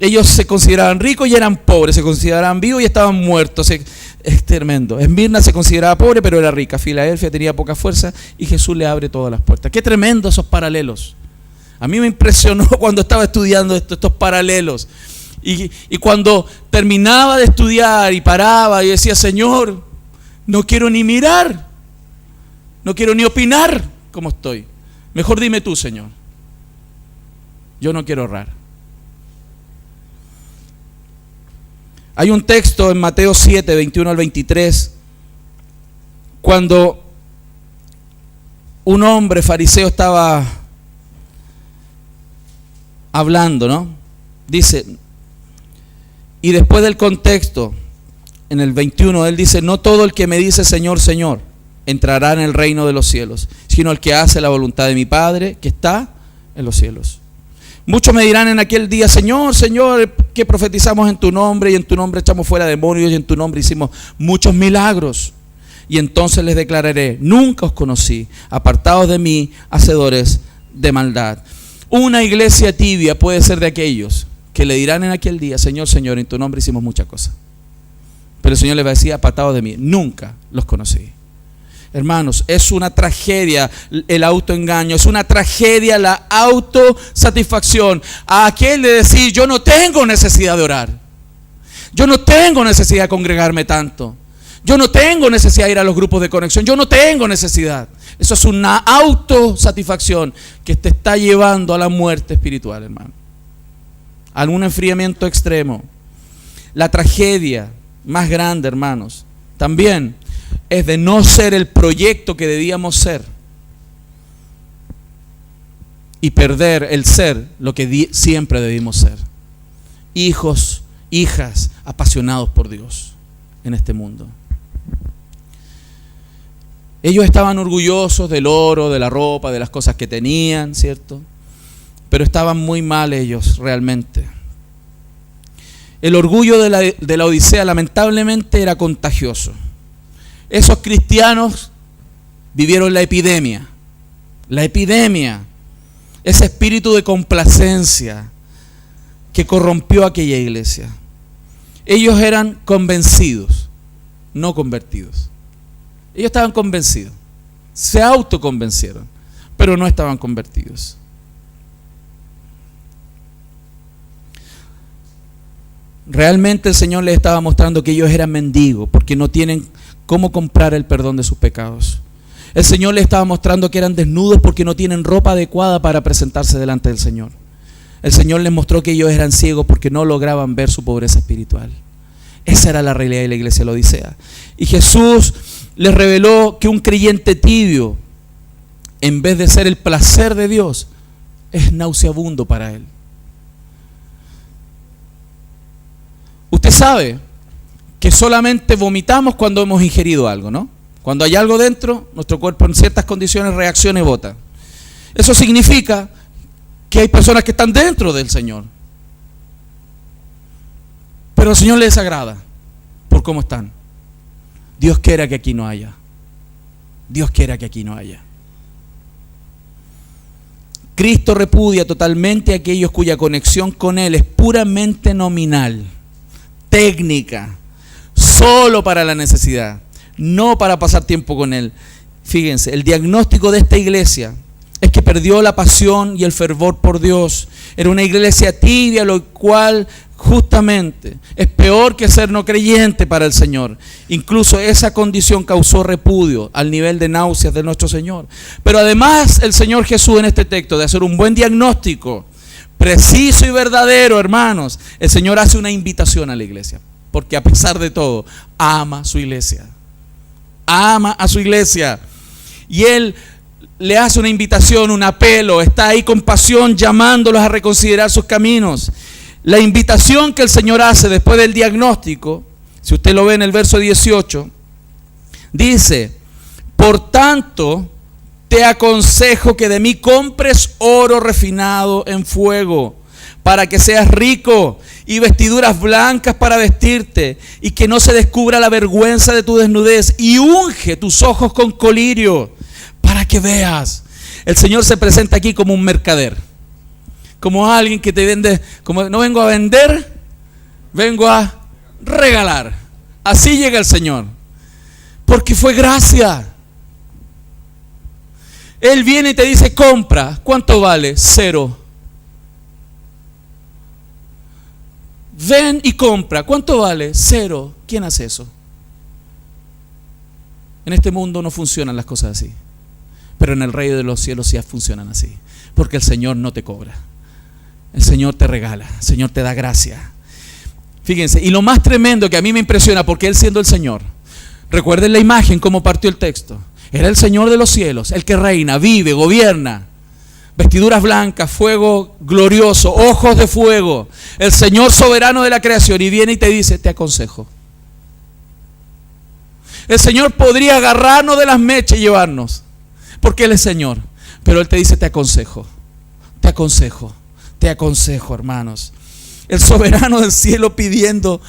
Ellos se consideraban ricos y eran pobres, se consideraban vivos y estaban muertos. Es tremendo. Esmirna se consideraba pobre pero era rica. Filadelfia tenía poca fuerza y Jesús le abre todas las puertas. Qué tremendo esos paralelos. A mí me impresionó cuando estaba estudiando estos paralelos. Y cuando terminaba de estudiar y paraba y decía, Señor, no quiero ni mirar, no quiero ni opinar cómo estoy. Mejor dime tú, Señor. Yo no quiero errar. Hay un texto en Mateo 7, 21 al 23, cuando un hombre fariseo estaba hablando, ¿no? Dice, y después del contexto, en el 21, él dice, no todo el que me dice Señor, Señor, entrará en el reino de los cielos, sino el que hace la voluntad de mi Padre que está en los cielos. Muchos me dirán en aquel día, Señor, Señor, que profetizamos en tu nombre y en tu nombre echamos fuera demonios y en tu nombre hicimos muchos milagros. Y entonces les declararé, nunca os conocí, apartados de mí, hacedores de maldad. Una iglesia tibia puede ser de aquellos que le dirán en aquel día, Señor, Señor, en tu nombre hicimos muchas cosas. Pero el Señor les va a decir, apartados de mí, nunca los conocí. Hermanos, es una tragedia el autoengaño, es una tragedia la autosatisfacción. A aquel de decir, yo no tengo necesidad de orar, yo no tengo necesidad de congregarme tanto, yo no tengo necesidad de ir a los grupos de conexión, yo no tengo necesidad. Eso es una autosatisfacción que te está llevando a la muerte espiritual, hermano, a un enfriamiento extremo. La tragedia más grande, hermanos, también es de no ser el proyecto que debíamos ser y perder el ser lo que siempre debimos ser. Hijos, hijas apasionados por Dios en este mundo. Ellos estaban orgullosos del oro, de la ropa, de las cosas que tenían, ¿cierto? Pero estaban muy mal ellos realmente. El orgullo de la Odisea lamentablemente era contagioso. Esos cristianos vivieron la epidemia, ese espíritu de complacencia que corrompió aquella iglesia. Ellos eran convencidos, no convertidos. Ellos estaban convencidos, se autoconvencieron, pero no estaban convertidos. Realmente el Señor les estaba mostrando que ellos eran mendigos porque no tienen cómo comprar el perdón de sus pecados. El Señor les estaba mostrando que eran desnudos porque no tienen ropa adecuada para presentarse delante del Señor. El Señor les mostró que ellos eran ciegos porque no lograban ver su pobreza espiritual. Esa era la realidad de la iglesia de la Odisea. Y Jesús les reveló que un creyente tibio, en vez de ser el placer de Dios, es nauseabundo para él. Usted sabe que solamente vomitamos cuando hemos ingerido algo, ¿no? Cuando hay algo dentro, nuestro cuerpo en ciertas condiciones reacciona y vota. Eso significa que hay personas que están dentro del Señor, pero al Señor le desagrada por cómo están. Dios quiera que aquí no haya. Dios quiera que aquí no haya. Cristo repudia totalmente a aquellos cuya conexión con Él es puramente nominal, técnica, solo para la necesidad, no para pasar tiempo con Él. Fíjense, el diagnóstico de esta iglesia es que perdió la pasión y el fervor por Dios. Era una iglesia tibia, lo cual justamente es peor que ser no creyente para el Señor. Incluso esa condición causó repudio al nivel de náuseas de nuestro Señor. Pero además el Señor Jesús en este texto de hacer un buen diagnóstico preciso y verdadero, hermanos, el Señor hace una invitación a la iglesia, porque a pesar de todo ama su iglesia, ama a su iglesia, y Él le hace una invitación, un apelo, está ahí con pasión llamándolos a reconsiderar sus caminos. La invitación que el Señor hace después del diagnóstico, si usted lo ve en el verso 18, dice: por tanto, te aconsejo que de mí compres oro refinado en fuego, para que seas rico, y vestiduras blancas para vestirte, y que no se descubra la vergüenza de tu desnudez, y unge tus ojos con colirio, para que veas. El Señor se presenta aquí como un mercader, como alguien que te vende, como no vengo a vender, vengo a regalar. Así llega el Señor, porque fue gracia. Él viene y te dice: compra. ¿Cuánto vale? 0. Ven y compra. ¿Cuánto vale? 0. ¿Quién hace eso? En este mundo no funcionan las cosas así, pero en el reino de los cielos sí funcionan así, porque el Señor no te cobra, el Señor te regala, el Señor te da gracia. Fíjense, y lo más tremendo que a mí me impresiona, porque Él siendo el Señor, recuerden la imagen como partió el texto, era el Señor de los cielos, el que reina, vive, gobierna, vestiduras blancas, fuego glorioso, ojos de fuego, el Señor soberano de la creación, y viene y te dice: te aconsejo. El Señor podría agarrarnos de las mechas y llevarnos, porque Él es Señor, pero Él te dice: te aconsejo, te aconsejo, te aconsejo, hermanos. El soberano del cielo pidiéndote: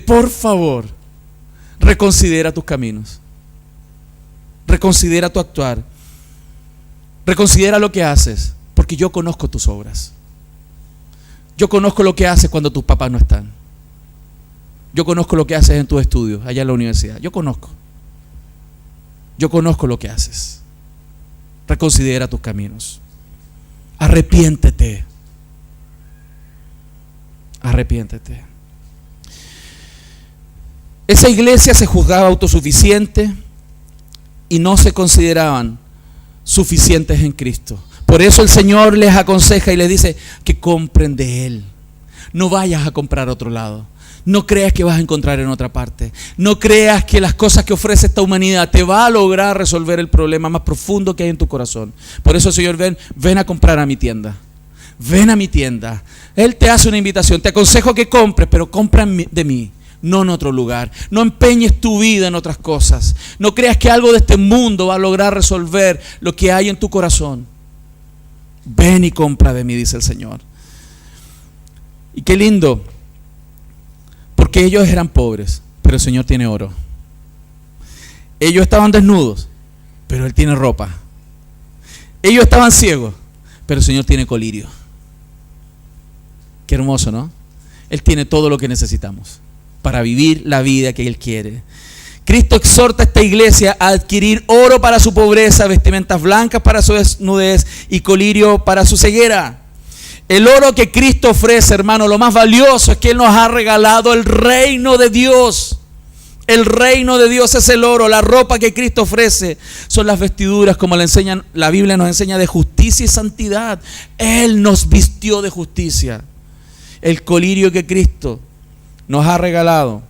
por favor, reconsidera tus caminos, reconsidera tu actuar, reconsidera lo que haces, porque yo conozco tus obras. Yo conozco lo que haces cuando tus papás no están. Yo conozco lo que haces en tus estudios, allá en la universidad. Yo conozco lo que haces. Reconsidera tus caminos. Arrepiéntete. Arrepiéntete. Esa iglesia se juzgaba autosuficiente y no se consideraban suficientes en Cristo. Por eso el Señor les aconseja y les dice que compren de Él. No vayas a comprar a otro lado. No creas que vas a encontrar en otra parte. No creas que las cosas que ofrece esta humanidad te va a lograr resolver el problema más profundo que hay en tu corazón. Por eso, Señor, ven a comprar a mi tienda. Ven a mi tienda. Él te hace una invitación. Te aconsejo que compres, pero compra de mí, no en otro lugar. No empeñes tu vida en otras cosas. No creas que algo de este mundo va a lograr resolver lo que hay en tu corazón. Ven y compra de mí, dice el Señor. Y qué lindo, porque ellos eran pobres, pero el Señor tiene oro. Ellos estaban desnudos, pero Él tiene ropa. Ellos estaban ciegos, pero el Señor tiene colirio. Qué hermoso, ¿no? Él tiene todo lo que necesitamos para vivir la vida que Él quiere. Cristo exhorta a esta iglesia a adquirir oro para su pobreza, vestimentas blancas para su desnudez y colirio para su ceguera. El oro que Cristo ofrece, hermano, lo más valioso es que Él nos ha regalado el reino de Dios. El reino de Dios es el oro. La ropa que Cristo ofrece son las vestiduras, como la Biblia nos enseña, de justicia y santidad. Él nos vistió de justicia. El colirio que Cristo nos ha regalado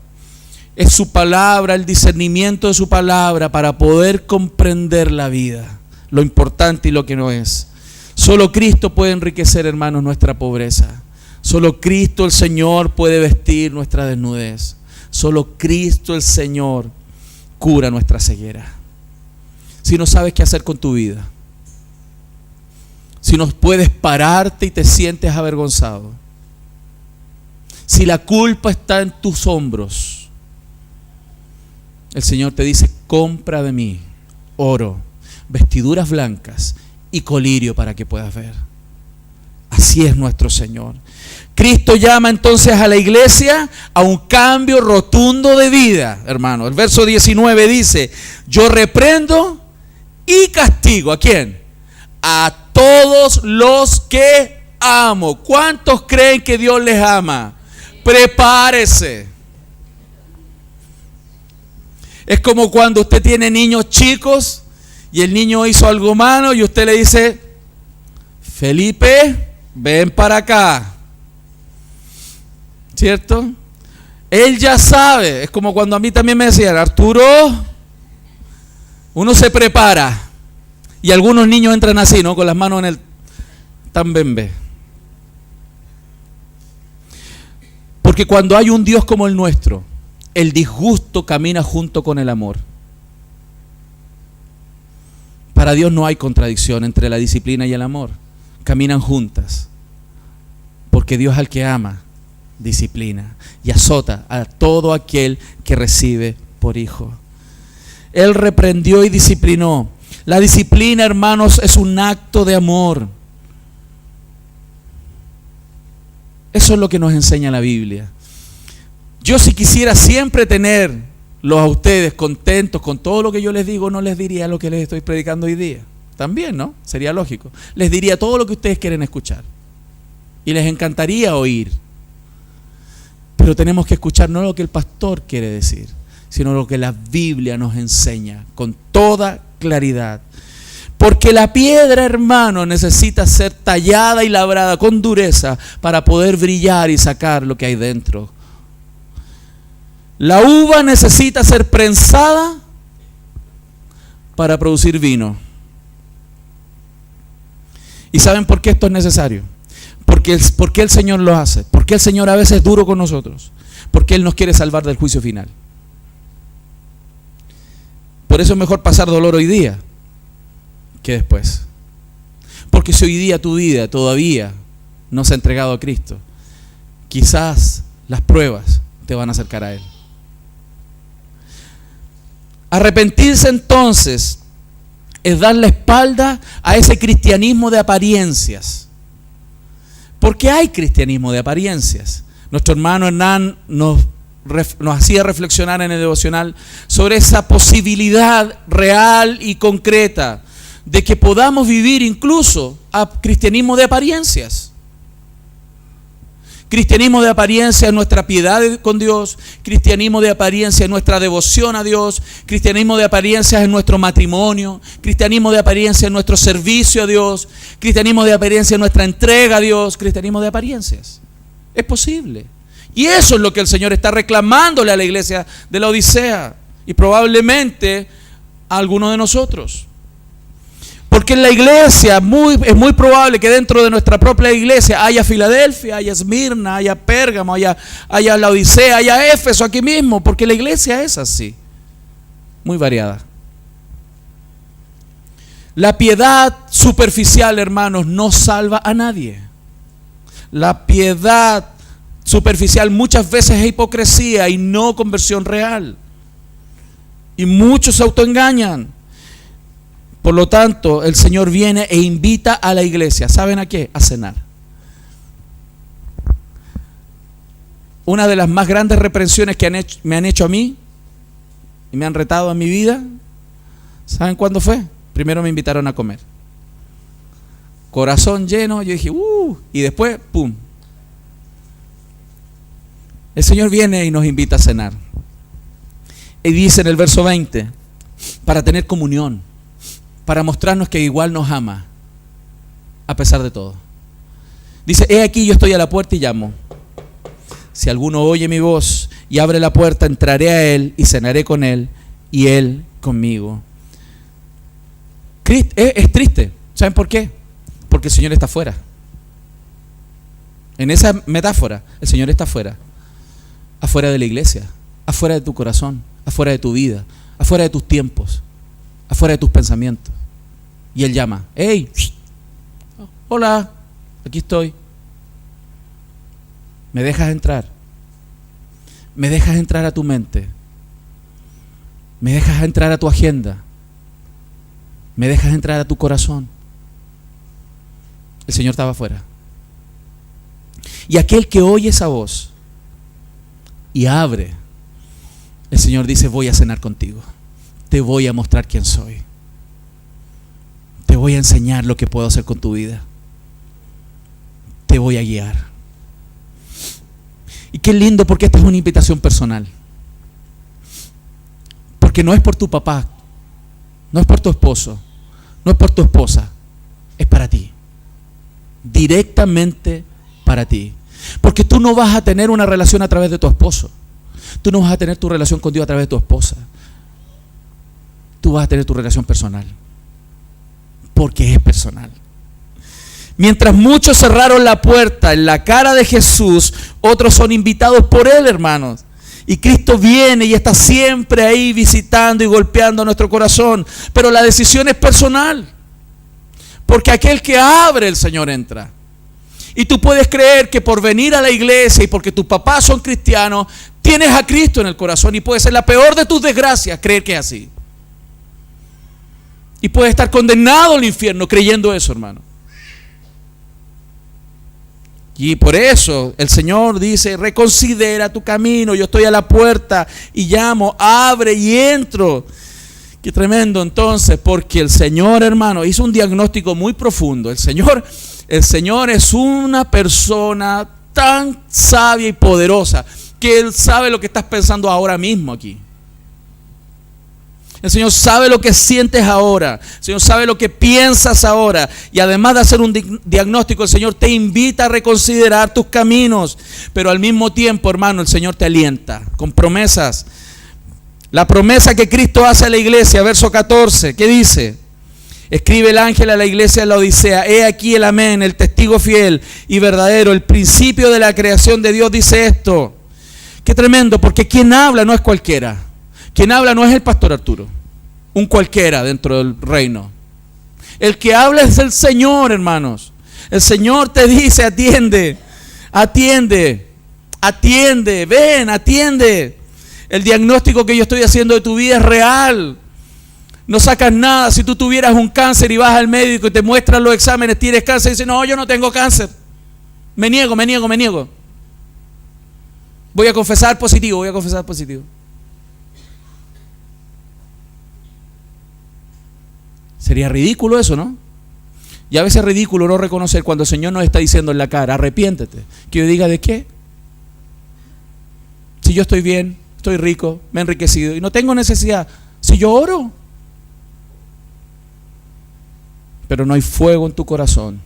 es su palabra, el discernimiento de su palabra para poder comprender la vida, lo importante y lo que no es. Solo Cristo puede enriquecer, hermanos, nuestra pobreza. Solo Cristo el Señor puede vestir nuestra desnudez. Solo Cristo el Señor cura nuestra ceguera. Si no sabes qué hacer con tu vida, si no puedes pararte y te sientes avergonzado, si la culpa está en tus hombros, el Señor te dice: compra de mí oro, vestiduras blancas y colirio para que puedas ver. Así es nuestro Señor. Cristo llama entonces a la iglesia a un cambio rotundo de vida, hermano. El verso 19 dice: yo reprendo y castigo. ¿A quién? A todos los que amo. ¿Cuántos creen que Dios les ama? Prepárese. Es como cuando usted tiene niños chicos y el niño hizo algo malo y usted le dice: Felipe, ven para acá. ¿Cierto? Él ya sabe. Es como cuando a mí también me decían: Arturo, uno se prepara. Y algunos niños entran así, ¿no? Con las manos en el tambembe. Porque cuando hay un Dios como el nuestro, el disgusto camina junto con el amor. Para Dios no hay contradicción entre la disciplina y el amor. Caminan juntas. Porque Dios al que ama, disciplina y azota a todo aquel que recibe por hijo. Él reprendió y disciplinó. La disciplina, hermanos, es un acto de amor. Eso es lo que nos enseña la Biblia. Yo, si quisiera siempre tenerlos a ustedes contentos con todo lo que yo les digo, no les diría lo que les estoy predicando hoy día. También, ¿no? Sería lógico. Les diría todo lo que ustedes quieren escuchar. Y les encantaría oír. Pero tenemos que escuchar no lo que el pastor quiere decir, sino lo que la Biblia nos enseña con toda claridad. Porque la piedra, hermano, necesita ser tallada y labrada con dureza para poder brillar y sacar lo que hay dentro. La uva necesita ser prensada para producir vino. ¿Y saben por qué esto es necesario? Porque el Señor lo hace. Porque el Señor a veces es duro con nosotros. Porque Él nos quiere salvar del juicio final. Por eso es mejor pasar dolor hoy día que después. Porque si hoy día tu vida todavía no se ha entregado a Cristo, quizás las pruebas te van a acercar a Él. Arrepentirse entonces es dar la espalda a ese cristianismo de apariencias. Porque hay cristianismo de apariencias. Nuestro hermano Hernán nos hacía reflexionar en el devocional sobre esa posibilidad real y concreta de que podamos vivir incluso a cristianismo de apariencias. Cristianismo de apariencia en nuestra piedad con Dios, cristianismo de apariencia en nuestra devoción a Dios, cristianismo de apariencia en nuestro matrimonio, cristianismo de apariencia en nuestro servicio a Dios, cristianismo de apariencia en nuestra entrega a Dios, cristianismo de apariencias. Es posible. Y eso es lo que el Señor está reclamándole a la iglesia de la Odisea y probablemente a algunos de nosotros. Porque en la iglesia es muy probable que dentro de nuestra propia iglesia haya Filadelfia, haya Esmirna, haya Pérgamo, haya la Odisea, haya Éfeso aquí mismo, porque la iglesia es así, muy variada. La piedad superficial, hermanos, no salva a nadie. La piedad superficial muchas veces es hipocresía y no conversión real. Y muchos se autoengañan. Por lo tanto, el Señor viene e invita a la iglesia. ¿Saben a qué? A cenar. Una de las más grandes reprensiones que me han hecho a mí y me han retado en mi vida, ¿saben cuándo fue? Primero me invitaron a comer. Corazón lleno, yo dije, y después, ¡pum! El Señor viene y nos invita a cenar. Y dice en el verso 20, para tener comunión, para mostrarnos que igual nos ama, a pesar de todo. Dice, he aquí yo estoy a la puerta y llamo. Si alguno oye mi voz y abre la puerta, entraré a él y cenaré con él y él conmigo. Es triste. ¿Saben por qué? Porque el Señor está afuera. En esa metáfora, el Señor está afuera. Afuera de la iglesia, afuera de tu corazón, afuera de tu vida, afuera de tus tiempos, afuera de tus pensamientos. Y Él llama, hey, hola, aquí estoy. ¿Me dejas entrar? ¿Me dejas entrar a tu mente? ¿Me dejas entrar a tu agenda? ¿Me dejas entrar a tu corazón? El Señor estaba afuera. Y aquel que oye esa voz y abre, el Señor dice, voy a cenar contigo. Te voy a mostrar quién soy. te voy a enseñar lo que puedo hacer con tu vida. Te voy a guiar. Y qué lindo, porque esta es una invitación personal. Porque no es por tu papá, no es por tu esposo, no es por tu esposa, es para ti. Directamente para ti. Porque tú no vas a tener una relación a través de tu esposo. Tú no vas a tener tu relación con Dios a través de tu esposa. Tú vas a tener tu relación personal. Porque es personal. Mientras muchos cerraron la puerta en la cara de Jesús, otros son invitados por Él, hermanos. Y Cristo viene y está siempre ahí visitando y golpeando nuestro corazón. Pero la decisión es personal. Porque aquel que abre, el Señor entra. Y tú puedes creer que por venir a la iglesia y porque tus papás son cristianos, tienes a Cristo en el corazón. Y puede ser la peor de tus desgracias creer que es así. Y puedes estar condenado al infierno creyendo eso, hermano. Y por eso el Señor dice: reconsidera tu camino, yo estoy a la puerta y llamo, abre y entro. Qué tremendo entonces, porque el Señor, hermano, hizo un diagnóstico muy profundo. El Señor es una persona tan sabia y poderosa que Él sabe lo que estás pensando ahora mismo aquí. El Señor sabe lo que sientes ahora. El Señor sabe lo que piensas ahora. Y además de hacer un diagnóstico, el Señor te invita a reconsiderar tus caminos. Pero al mismo tiempo, hermano, el Señor te alienta con promesas. La promesa que Cristo hace a la iglesia, verso 14, ¿qué dice? Escribe el ángel a la iglesia de la Odisea: he aquí el amén, el testigo fiel y verdadero, el principio de la creación de Dios dice esto. Qué tremendo, porque quien habla no es cualquiera. Quien habla no es el pastor Arturo, un cualquiera dentro del reino. El que habla es el Señor, hermanos. El Señor te dice: atiende, ven, atiende. El diagnóstico que yo estoy haciendo de tu vida es real. No sacas nada. Si tú tuvieras un cáncer y vas al médico y te muestran los exámenes, tienes cáncer, y dices: no, yo no tengo cáncer. Me niego. Voy a confesar positivo. Sería ridículo eso, ¿no? Y a veces es ridículo no reconocer cuando el Señor nos está diciendo en la cara: arrepiéntete. Que yo diga: ¿de qué? Si yo estoy bien, estoy rico, me he enriquecido y no tengo necesidad. Si yo oro. Pero no hay fuego en tu corazón.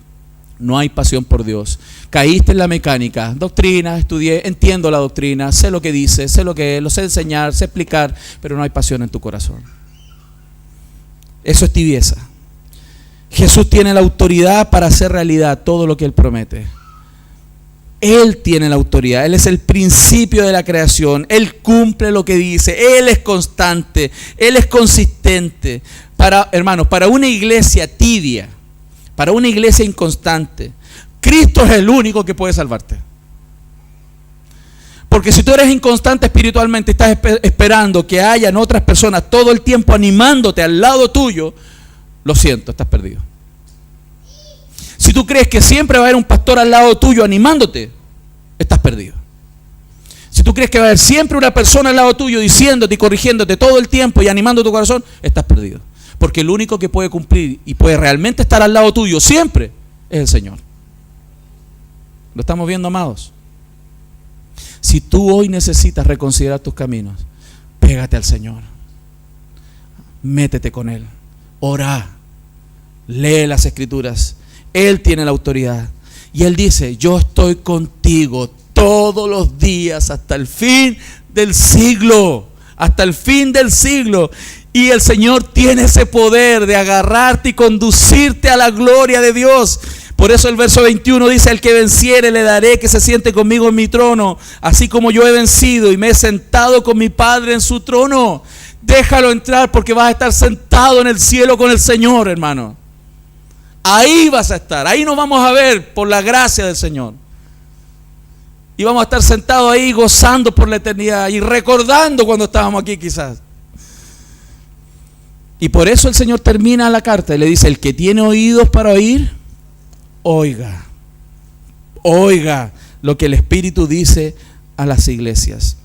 No hay pasión por Dios. Caíste en la mecánica. Doctrina, estudié, entiendo la doctrina, sé lo que dice, sé lo que es, lo sé enseñar, sé explicar, pero no hay pasión en tu corazón. Eso es tibieza. Jesús tiene la autoridad para hacer realidad todo lo que Él promete. Él tiene la autoridad. Él es el principio de la creación. Él cumple lo que dice. Él es constante. Él es consistente. Hermanos, para una iglesia tibia, para una iglesia inconstante, Cristo es el único que puede salvarte. Porque si tú eres inconstante espiritualmente, estás esperando que hayan otras personas todo el tiempo animándote al lado tuyo, lo siento, estás perdido. Si tú crees que siempre va a haber un pastor al lado tuyo animándote, estás perdido. Si tú crees que va a haber siempre una persona al lado tuyo diciéndote y corrigiéndote todo el tiempo y animando tu corazón, estás perdido. Porque el único que puede cumplir y puede realmente estar al lado tuyo siempre es el Señor. ¿Lo estamos viendo, amados? Si tú hoy necesitas reconsiderar tus caminos, pégate al Señor. Métete con Él. Ora. Lee las Escrituras. Él tiene la autoridad. Y Él dice: yo estoy contigo todos los días hasta el fin del siglo. Hasta el fin del siglo. Y el Señor tiene ese poder de agarrarte y conducirte a la gloria de Dios. Por eso el verso 21 dice: al que venciere le daré que se siente conmigo en mi trono, así como yo he vencido y me he sentado con mi Padre en su trono. Déjalo entrar, porque vas a estar sentado en el cielo con el Señor, hermano. Ahí vas a estar, ahí nos vamos a ver por la gracia del Señor. Y vamos a estar sentados ahí gozando por la eternidad y recordando cuando estábamos aquí quizás. Y por eso el Señor termina la carta y le dice: el que tiene oídos para oír, oiga. Oiga lo que el Espíritu dice a las iglesias.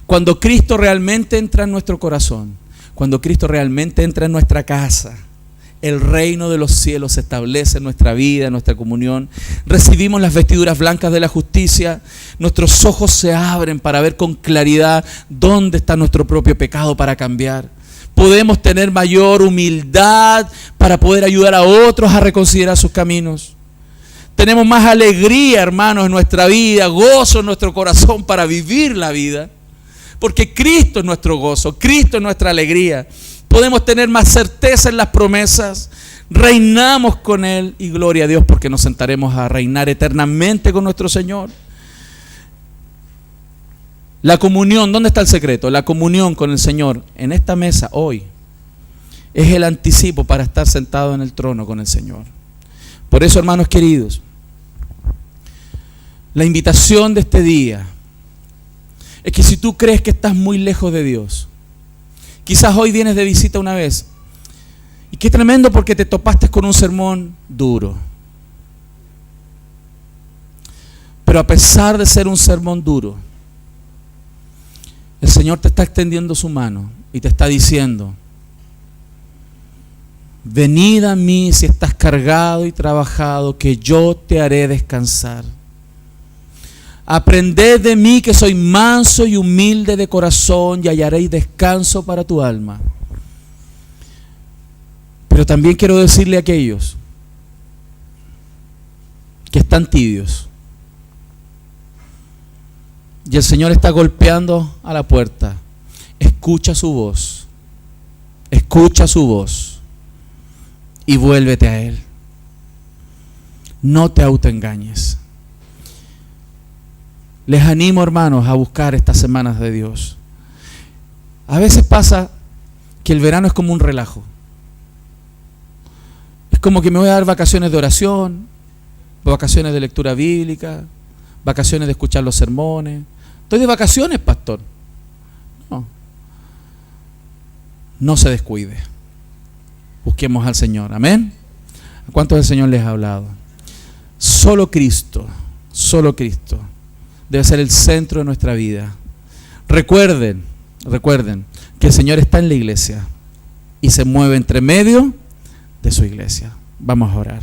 Cuando Cristo realmente entra en nuestro corazón, cuando Cristo realmente entra en nuestra casa, el reino de los cielos se establece en nuestra vida, en nuestra comunión. Recibimos las vestiduras blancas de la justicia. Nuestros ojos se abren para ver con claridad dónde está nuestro propio pecado para cambiar. Podemos tener mayor humildad para poder ayudar a otros a reconsiderar sus caminos. Tenemos más alegría, hermanos, en nuestra vida, gozo en nuestro corazón para vivir la vida. Porque Cristo es nuestro gozo, Cristo es nuestra alegría. Podemos tener más certeza en las promesas. Reinamos con Él y gloria a Dios porque nos sentaremos a reinar eternamente con nuestro Señor. La comunión, ¿dónde está el secreto? La comunión con el Señor en esta mesa hoy es el anticipo para estar sentado en el trono con el Señor. Por eso, hermanos queridos, la invitación de este día es que si tú crees que estás muy lejos de Dios, quizás hoy vienes de visita una vez, y qué tremendo porque te topaste con un sermón duro. Pero a pesar de ser un sermón duro, el Señor te está extendiendo su mano y te está diciendo: venid a mí si estás cargado y trabajado, que yo te haré descansar. Aprended de mí que soy manso y humilde de corazón y hallaréis descanso para tu alma. Pero también quiero decirle a aquellos que están tibios y el Señor está golpeando a la puerta: escucha su voz y vuélvete a Él. No te autoengañes. Les animo, hermanos, a buscar estas semanas de Dios. A veces pasa que el verano es como un relajo. Es como que me voy a dar vacaciones de oración, vacaciones de lectura bíblica, vacaciones de escuchar los sermones. Estoy de vacaciones, pastor. No se descuide. Busquemos al Señor. Amén. ¿A cuántos el Señor les ha hablado? Solo Cristo debe ser el centro de nuestra vida. Recuerden que el Señor está en la iglesia y se mueve entre medio de su iglesia. Vamos a orar.